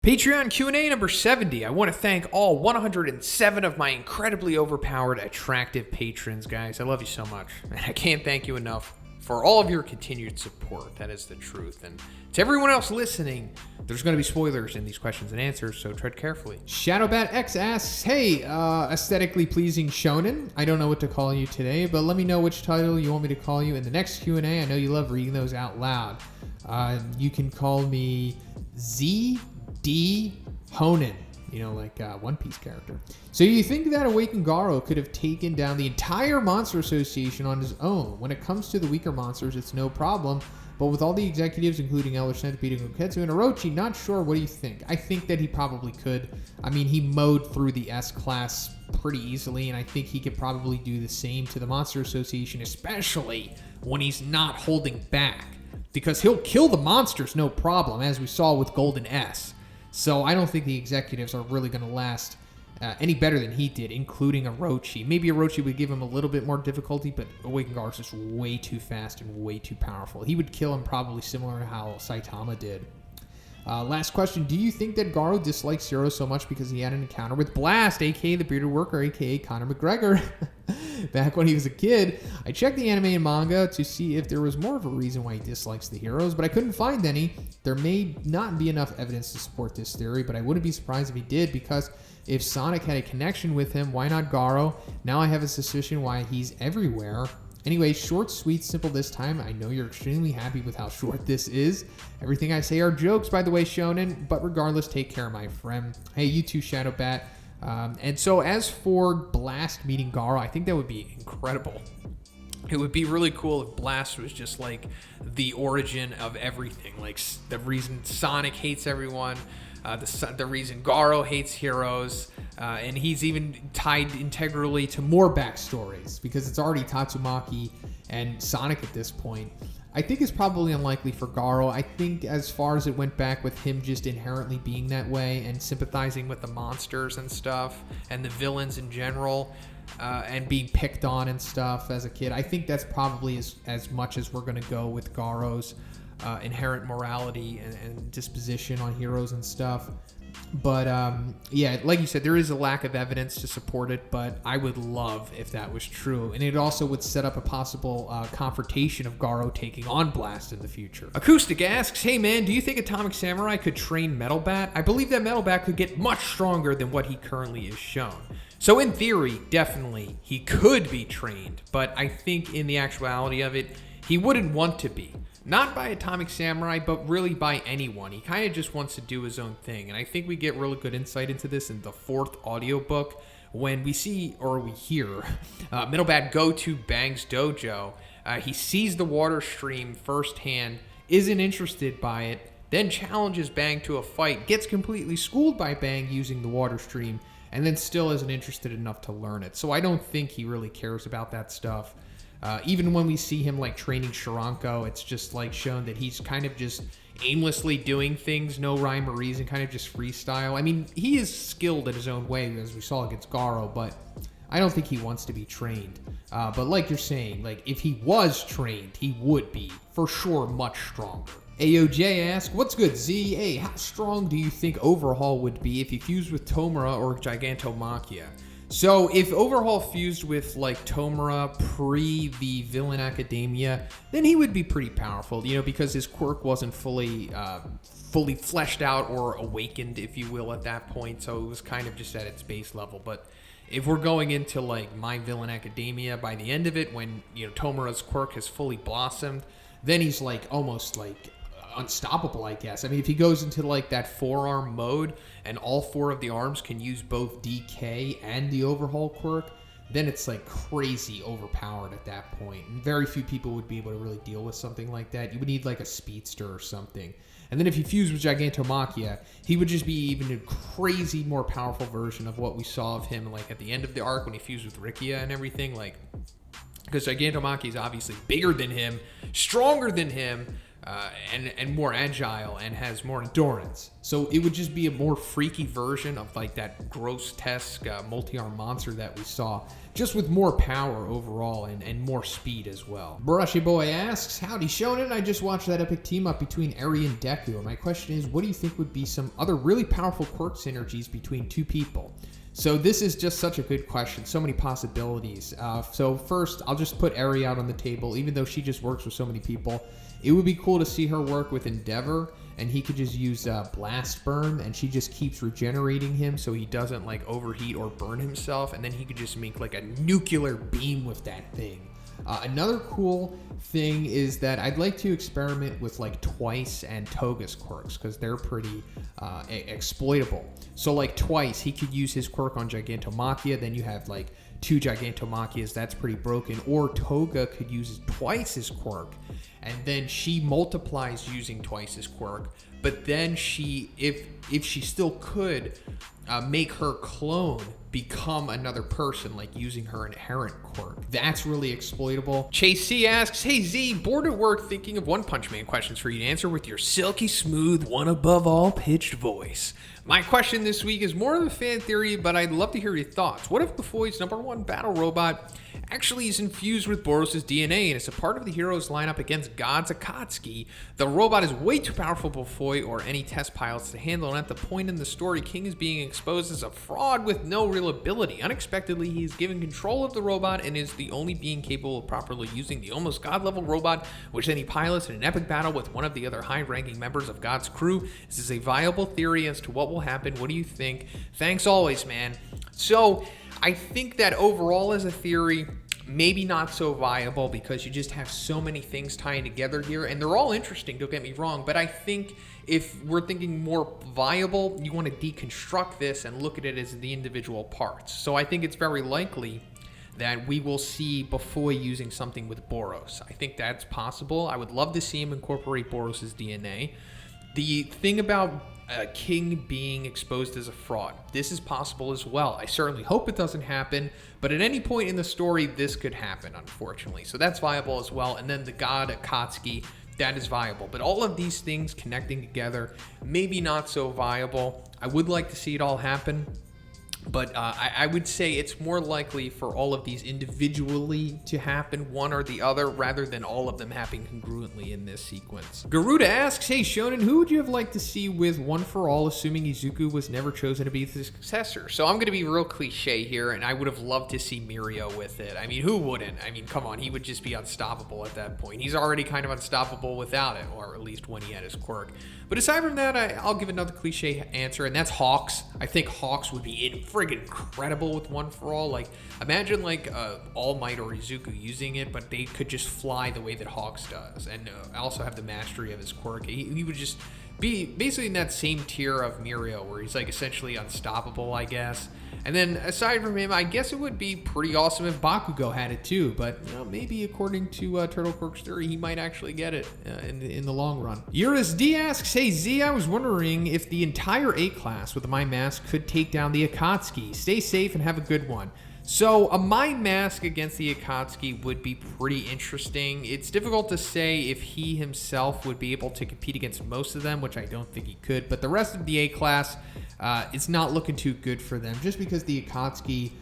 Patreon Q&A number 70. I want to thank all 107 of my incredibly overpowered, attractive patrons, guys. I love you so much. And I can't thank you enough for all of your continued support. That is the truth. And to everyone else listening, there's going to be spoilers in these questions and answers, so tread carefully. ShadowBatX asks, hey, aesthetically pleasing shonen. I don't know what to call you today, but let me know which title you want me to call you in the next Q&A. I know you love reading those out loud. You can call me ZD Honen, like One Piece character. So you think that Awakened Garou could have taken down the entire Monster Association on his own? When it comes to the weaker monsters, it's no problem. But with all the executives, including Elder Centipede and Goketsu and Orochi, not sure. What do you think? I think that he probably could. I mean, he mowed through the S-Class pretty easily, and I think he could probably do the same to the Monster Association, especially when he's not holding back. Because he'll kill the monsters, no problem, as we saw with Golden S. So I don't think the executives are really going to last any better than he did, including Orochi. Maybe Orochi would give him a little bit more difficulty, but Awakened Garou is just way too fast and way too powerful. He would kill him probably similar to how Saitama did. Last question. Do you think that Garou dislikes Zero so much because he had an encounter with Blast, a.k.a. the bearded worker, a.k.a. Conor McGregor? Back when he was a kid, I checked the anime and manga to see if there was more of a reason why he dislikes the heroes, but I couldn't find any. There may not be enough evidence to support this theory, but I wouldn't be surprised if he did, because if Sonic had a connection with him, why not Garou? Now I have a suspicion why he's everywhere. Anyway, short, sweet, simple this time. I know you're extremely happy with how short this is. Everything I say are jokes, by the way, Shonen, but regardless, take care, my friend. Hey, you too, ShadowBat. And so as for Blast meeting Garou, I think that would be incredible. It would be really cool if Blast was just like the origin of everything, like the reason Sonic hates everyone, the reason Garou hates heroes, and he's even tied integrally to more backstories because it's already Tatsumaki and Sonic at this point. I think it's probably unlikely for Garou. I think as far as it went back with him just inherently being that way and sympathizing with the monsters and stuff and the villains in general, and being picked on and stuff as a kid, I think that's probably as much as we're going to go with Garou's inherent morality and disposition on heroes and stuff. But yeah, like you said, there is a lack of evidence to support it, but I would love if that was true. And it also would set up a possible confrontation of Garou taking on Blast in the future. Acoustic asks, hey man, do you think Atomic Samurai could train Metal Bat? I believe that Metal Bat could get much stronger than what he currently is shown. So in theory, definitely, he could be trained, but I think in the actuality of it, he wouldn't want to be. Not by Atomic Samurai, but really by anyone. He kind of just wants to do his own thing. And I think we get really good insight into this in the 4th audiobook when we see, or we hear, Metal Bat go to Bang's dojo. He sees the water stream firsthand, isn't interested by it, then challenges Bang to a fight, gets completely schooled by Bang using the water stream, and then still isn't interested enough to learn it. So I don't think he really cares about that stuff. Even when we see him like training Shiranko, it's just like shown that he's kind of just aimlessly doing things, no rhyme or reason, kind of just freestyle. I mean, he is skilled in his own way, as we saw against Garou, but I don't think he wants to be trained. But like you're saying, like if he was trained, he would be for sure much stronger. AyoJay asks, what's good, Z? Hey, how strong do you think Overhaul would be if he fused with Tomura or Gigantomachia? So if Overhaul fused with like Tomura pre the Villain Academia, then he would be pretty powerful, because his quirk wasn't fully fleshed out or awakened, if you will, at that point. So it was kind of just at its base level. But if we're going into like My Villain Academia, by the end of it, when Tomura's quirk has fully blossomed, then he's like almost like unstoppable, I guess. I mean, if he goes into like that forearm mode and all 4 of the arms can use both DK and the Overhaul quirk, then it's like crazy overpowered at that point. And very few people would be able to really deal with something like that. You would need like a speedster or something. And then if he fused with Gigantomachia, he would just be even a crazy more powerful version of what we saw of him like at the end of the arc when he fused with Rikia and everything. Like, because Gigantomachia is obviously bigger than him, stronger than him, and more agile and has more endurance. So it would just be a more freaky version of like that grotesque multi-arm monster that we saw, just with more power overall and more speed as well. Brushyboi asks, howdy Shonen, I just watched that epic team up between Eri and Deku, and my question is, what do you think would be some other really powerful quirk synergies between two people? So this is just such a good question, so many possibilities. So first, I'll just put Eri out on the table, even though she just works with so many people. It would be cool to see her work with Endeavor, and he could just use Blast Burn, and she just keeps regenerating him so he doesn't like overheat or burn himself, and then he could just make like a nuclear beam with that thing. Another cool thing is that I'd like to experiment with like Twice and Toga's quirks, because they're pretty exploitable. So like Twice, he could use his quirk on Gigantomachia, then you have like 2 Gigantomachias, that's pretty broken. Or Toga could use Twice's quirk, and then she multiplies using Twice's quirk, but then she, if she still could, make her clone become another person, like using her inherent quirk. That's really exploitable. Chase C asks, hey Z, bored at work thinking of One Punch Man questions for you to answer with your silky smooth, one above all pitched voice. My question this week is more of a fan theory, but I'd love to hear your thoughts. What if Bufoy's #1 battle robot actually is infused with Boros' DNA and is a part of the hero's lineup against God's Akatsuki? The robot is way too powerful for Bufoy or any test pilots to handle, and at the point in the story, King is being exposed as a fraud with no real ability. Unexpectedly, he is given control of the robot and is the only being capable of properly using the almost god-level robot, which then he pilots in an epic battle with one of the other high-ranking members of God's crew. This is a viable theory as to what will happen. What do you think? Thanks always, man. So I think that overall as a theory, maybe not so viable, because you just have so many things tying together here, and they're all interesting, don't get me wrong, but I think if we're thinking more viable, you want to deconstruct this and look at it as the individual parts. So I think it's very likely that we will see Bufoy using something with Boros. I think that's possible. I would love to see him incorporate Boros' DNA. The thing about King being exposed as a fraud, this is possible as well. I certainly hope it doesn't happen, but at any point in the story, this could happen, unfortunately. So that's viable as well. And then the god Akatsuki, that is viable. But all of these things connecting together, maybe not so viable. I would like to see it all happen, but I would say it's more likely for all of these individually to happen, one or the other, rather than all of them happening congruently in this sequence. Geruda asks, hey Shonen, who would you have liked to see with One for All, assuming Izuku was never chosen to be the successor? So I'm going to be real cliche here, and I would have loved to see Mirio with it. I mean, who wouldn't? I mean, come on, he would just be unstoppable at that point. He's already kind of unstoppable without it, or at least when he had his quirk. But aside from that, I'll give another cliche answer, and that's Hawks. I think Hawks would be friggin' incredible with One for All. Like, imagine like All Might or Izuku using it, but they could just fly the way that Hawks does, and also have the mastery of his quirk. He would just be basically in that same tier of Mirio, where he's like essentially unstoppable, I guess. And then aside from him, I guess it would be pretty awesome if Bakugo had it too, but you know, maybe according to Turtle Quirk's theory, he might actually get it in the long run. Juris D asks, hey Z, I was wondering if the entire A-class with the My Mask could take down the Akatsuki. Stay safe and have a good one. So a My Mask against the Akatsuki would be pretty interesting. It's difficult to say if he himself would be able to compete against most of them, which I don't think he could, but the rest of the A-class, it's not looking too good for them, just because the Akatsuki,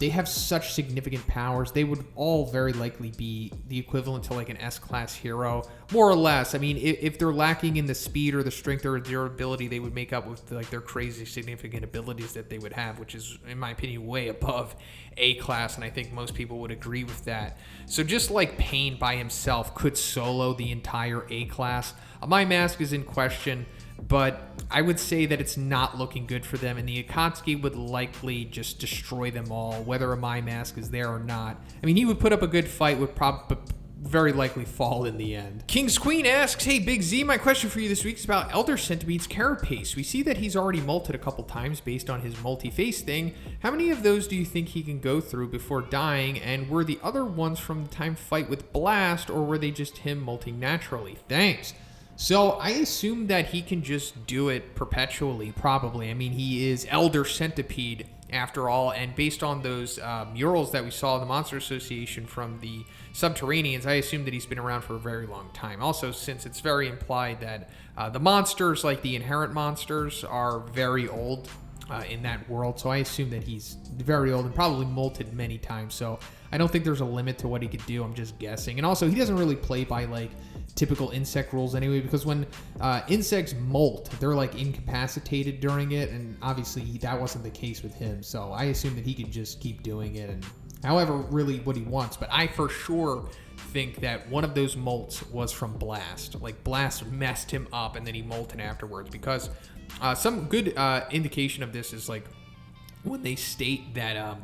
they have such significant powers. They would all very likely be the equivalent to like an S-class hero, more or less. I mean, if they're lacking in the speed or the strength or durability, they would make up with like their crazy significant abilities that they would have, which is, in my opinion, way above A-class, and I think most people would agree with that. So just like Pain by himself could solo the entire A-class, My Mask is in question, but I would say that it's not looking good for them, and the Akatsuki would likely just destroy them all, whether a My Mask is there or not. I mean, he would put up a good fight, would very likely fall in the end. King's Queen asks, hey Big Z, my question for you this week is about Elder Centipede's carapace. We see that he's already molted a couple times based on his multi-face thing. How many of those do you think he can go through before dying, and were the other ones from the time fight with Blast, or were they just him molting naturally? Thanks. So I assume that he can just do it perpetually, probably. I mean, he is Elder Centipede, after all. And based on those murals that we saw in the Monster Association from the Subterraneans, I assume that he's been around for a very long time. Also, since it's very implied that the monsters, like the inherent monsters, are very old in that world, so I assume that he's very old and probably molted many times, so I don't think there's a limit to what he could do. I'm just guessing. And also, he doesn't really play by like typical insect rules anyway, because when insects molt, they're like incapacitated during it, and obviously that wasn't the case with him, so I assume that he could just keep doing it and however really what he wants. But I for sure think that one of those molts was from Blast. Like Blast messed him up and then he molted afterwards, because some good indication of this is like when they state that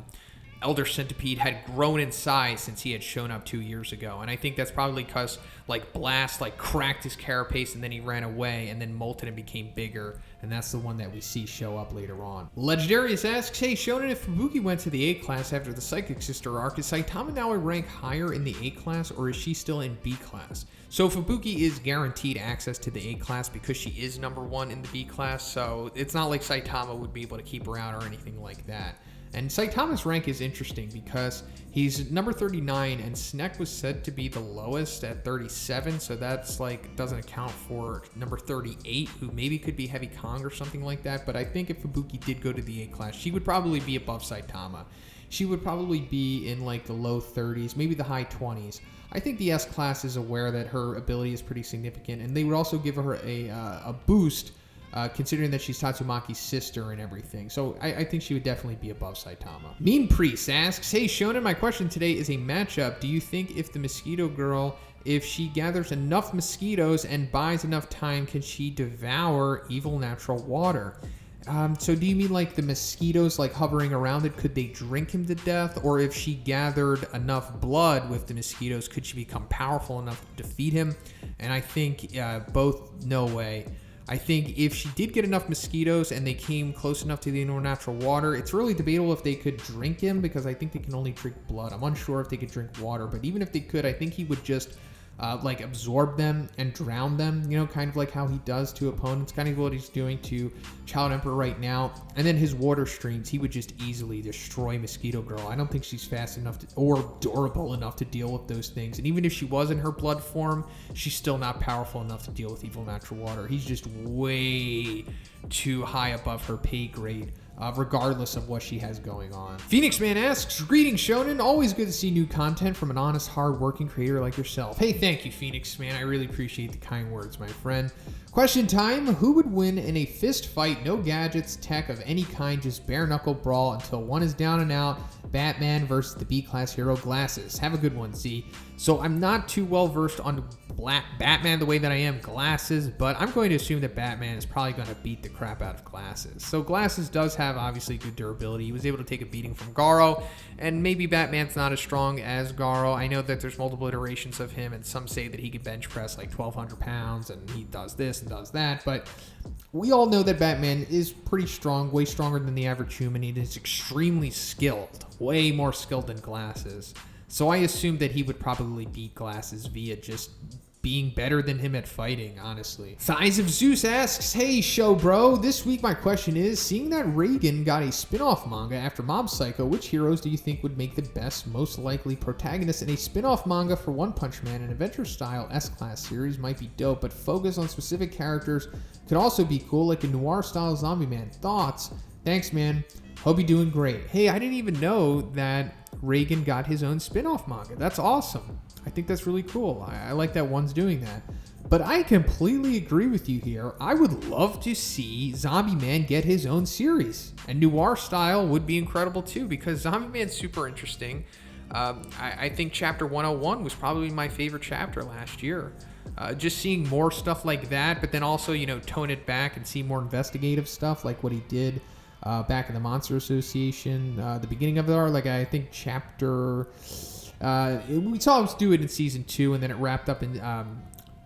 Elder Centipede had grown in size since he had shown up 2 years ago. And I think that's probably because like Blast like cracked his carapace and then he ran away and then molted and became bigger. And that's the one that we see show up later on. Legandaryus asks, hey, Shonen, if Fubuki went to the A class after the Psychic Sister arc, is Saitama now a rank higher in the A class, or is she still in B class? So Fubuki is guaranteed access to the A class because she is #1 in the B class. So it's not like Saitama would be able to keep her out or anything like that. And Saitama's rank is interesting because he's number 39 and Snek was said to be the lowest at 37, so that's like doesn't account for number 38, who maybe could be Heavy Kong or something like that. But I think if Fubuki did go to the A class, she would probably be above Saitama. She would probably be in like the low 30s, maybe the high 20s. I think the S class is aware that her ability is pretty significant, and they would also give her a boost considering that she's Tatsumaki's sister and everything. So I think she would definitely be above Saitama. MemePriest asks, hey Shonen, my question today is a matchup. Do you think if the Mosquito Girl, if she gathers enough mosquitoes and buys enough time, can she devour evil natural water? So do you mean like the mosquitoes like hovering around it, could they drink him to death? Or if she gathered enough blood with the mosquitoes, could she become powerful enough to defeat him? And I think both, no way. I think if she did get enough mosquitoes and they came close enough to the natural water, it's really debatable if they could drink him, because I think they can only drink blood. I'm unsure if they could drink water, but even if they could, I think he would just like absorb them and drown them, you know, kind of like how he does to opponents, kind of what he's doing to Child Emperor right now. And then his water streams, he would just easily destroy Mosquito Girl. I don't think she's fast enough to, or durable enough to deal with those things. And even if she was in her blood form, she's still not powerful enough to deal with evil natural water. He's just way too high above her pay grade, regardless of what she has going on. Phoenix Man asks, greetings Shonen, always good to see new content from an honest, hard-working creator like yourself. Hey, thank you Phoenix Man, I really appreciate the kind words, my friend. Question time, who would win in a fist fight, no gadgets, tech of any kind, just bare-knuckle brawl until one is down and out? Batman versus the B-class hero Glasses. Have a good one, Z. So I'm not too well versed on Batman the way that I am Glasses, but I'm going to assume that Batman is probably going to beat the crap out of Glasses. So Glasses does have obviously good durability. He was able to take a beating from Garou, and maybe Batman's not as strong as Garou. I know that there's multiple iterations of him, and some say that he could bench press like 1,200 pounds, and he does this and does that, but we all know that Batman is pretty strong, way stronger than the average human. He is extremely skilled, way more skilled than Glasses. So I assume that he would probably beat Glasses via just being better than him at fighting, honestly. ThighsOfZeus asks, hey show bro, this week my question is, seeing that Reagan got a spin-off manga after Mob Psycho, which heroes do you think would make the best, most likely protagonists in a spin-off manga for One Punch Man? An adventure-style S-Class series might be dope, but focus on specific characters could also be cool, like a noir-style Zombie Man. Thoughts? Thanks, man. Hope you're doing great. Hey, I didn't even know that Reagan got his own spin-off manga. That's awesome. I think that's really cool. I like that one's doing that. But I completely agree with you here. I would love to see Zombie Man get his own series. And noir style would be incredible too, because Zombie Man's super interesting. I think Chapter 101 was probably my favorite chapter last year. Just seeing more stuff like that, but then also, you know, tone it back and see more investigative stuff like what he did back in the Monster Association. The beginning of it, like I think Chapter... we saw him do it in season 2, and then it wrapped up in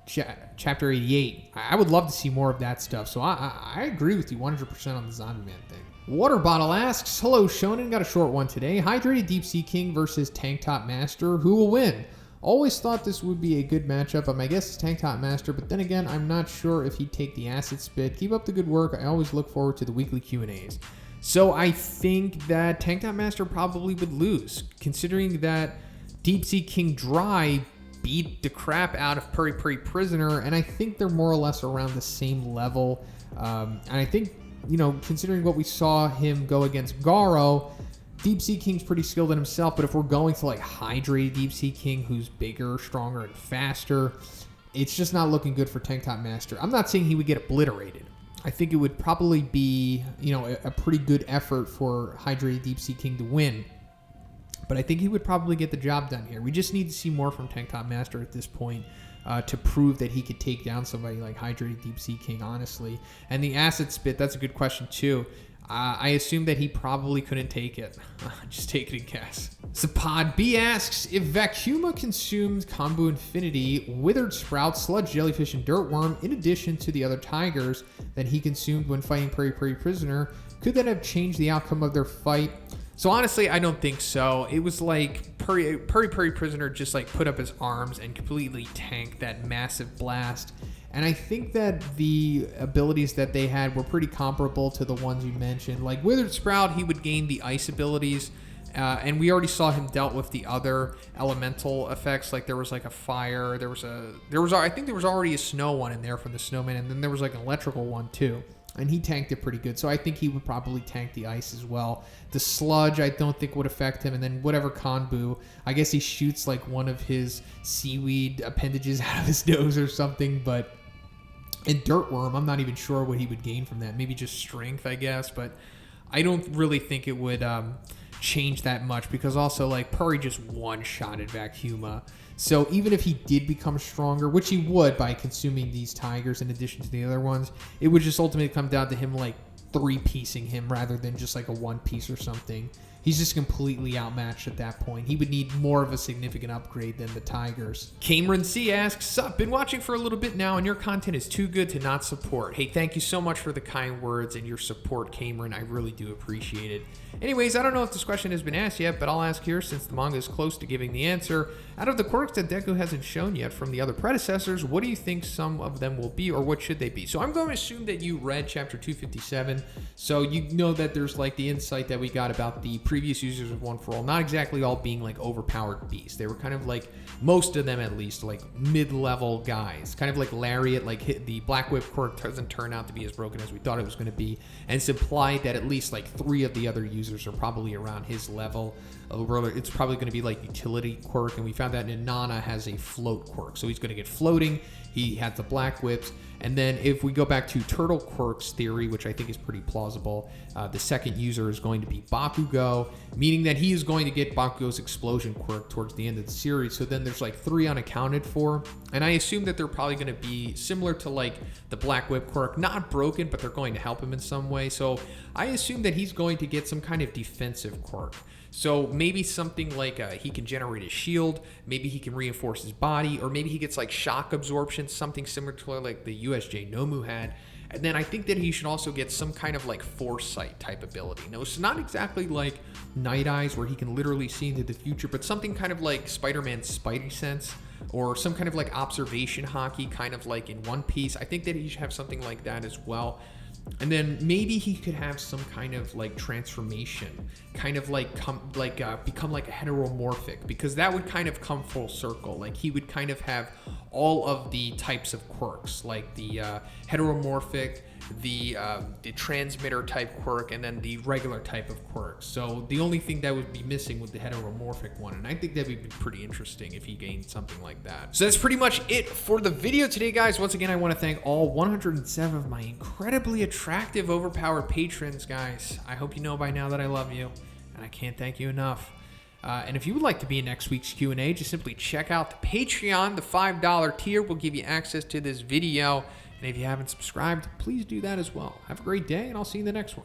chapter 88. I would love to see more of that stuff. So I agree with you 100% on the Zombie Man thing. Water Bottle asks, hello Shonen, got a short one today. Hydrated Deep Sea King versus Tank Top Master. Who will win? Always thought this would be a good matchup. My guess is Tank Top Master, but then again, I'm not sure if he'd take the Acid Spit. Keep up the good work. I always look forward to the weekly Q&As. So I think that Tank Top Master probably would lose, considering that Deep Sea King Dry beat the crap out of Puri Puri Prisoner, and I think they're more or less around the same level. And I think, you know, considering what we saw him go against Garou, Deep Sea King's pretty skilled in himself, but if we're going to like hydrate Deep Sea King, who's bigger, stronger, and faster, it's just not looking good for Tank Top Master. I'm not saying he would get obliterated. I think it would probably be, you know, a pretty good effort for hydrated Deep Sea King to win. But I think he would probably get the job done here. We just need to see more from Tank Top Master at this point to prove that he could take down somebody like Hydrated Deep Sea King, honestly. And the Acid Spit, that's a good question too. I assume that he probably couldn't take it. Just take it and guess. Zapphod B asks, if Vacuuma consumed Combo Infinity, Withered Sprout, Sludge Jellyfish, and Dirtworm, in addition to the other tigers that he consumed when fighting Puri Puri Prisoner, could that have changed the outcome of their fight? So honestly, I don't think so. It was like Puri Puri Prisoner just like put up his arms and completely tanked that massive blast. And I think that the abilities that they had were pretty comparable to the ones you mentioned. Like Withered Sprout, he would gain the ice abilities. And we already saw him dealt with the other elemental effects. Like there was like a fire. I think there was already a snow one in there from the snowman. And then there was like an electrical one too. And he tanked it pretty good. So I think he would probably tank the ice as well. The sludge, I don't think would affect him. And then whatever Konbu, I guess he shoots like one of his seaweed appendages out of his nose or something. But in Dirtworm, I'm not even sure what he would gain from that. Maybe just strength, I guess. But I don't really think it would change that much. Because also, like, Puri just one-shotted Vacuuma. So even if he did become stronger, which he would by consuming these tigers in addition to the other ones, it would just ultimately come down to him like 3-piecing him rather than just like a 1-piece or something. He's just completely outmatched at that point. He would need more of a significant upgrade than the tigers. Cameren C asks, sup, been watching for a little bit now and your content is too good to not support. Hey, thank you so much for the kind words and your support, Cameren. I really do appreciate it. Anyways, I don't know if this question has been asked yet, but I'll ask here since the manga is close to giving the answer. Out of the quirks that Deku hasn't shown yet from the other predecessors, what do you think some of them will be, or what should they be? So I'm going to assume that you read chapter 257, so you know that there's like the insight that we got about the previous users of One For All, not exactly all being like overpowered beasts. They were kind of like, most of them at least, like mid-level guys. Kind of like Lariat, like the Black Whip quirk doesn't turn out to be as broken as we thought it was going to be, and it's implied that at least like 3 of the other users are probably around his level. It's probably going to be like utility quirk, and we found that Nana has a float quirk, so he's going to get floating. He has the Black Whips, and then if we go back to Turtle Quirk's theory, which I think is pretty plausible, the second user is going to be Bakugo, meaning that he is going to get Bakugo's explosion quirk towards the end of the series. So then there's like 3 unaccounted for, and I assume that they're probably going to be similar to like the Black Whip quirk, not broken, but they're going to help him in some way. So I assume that he's going to get some kind of defensive quirk. So maybe something like he can generate a shield, maybe he can reinforce his body, or maybe he gets like shock absorption, something similar to like the USJ Nomu had. And then I think that he should also get some kind of like foresight type ability. No, it's not exactly like Night Eyes where he can literally see into the future, but something kind of like Spider-Man's Spidey Sense, or some kind of like observation hockey, kind of like in One Piece. I think that he should have something like that as well. And then maybe he could have some kind of like transformation, kind of like become like a heteromorphic, because that would kind of come full circle. Like he would kind of have all of the types of quirks, like the heteromorphic, the transmitter type quirk, and then the regular type of quirk. So the only thing that would be missing would the heteromorphic one, and I think that would be pretty interesting if he gained something like that. So that's pretty much it for the video today, guys. Once again, I want to thank all 107 of my incredibly attractive, overpowered patrons, guys. I hope you know by now that I love you, and I can't thank you enough. And if you would like to be in next week's Q&A, just simply check out the Patreon. The $5 tier will give you access to this video. And if you haven't subscribed, please do that as well. Have a great day, and I'll see you in the next one.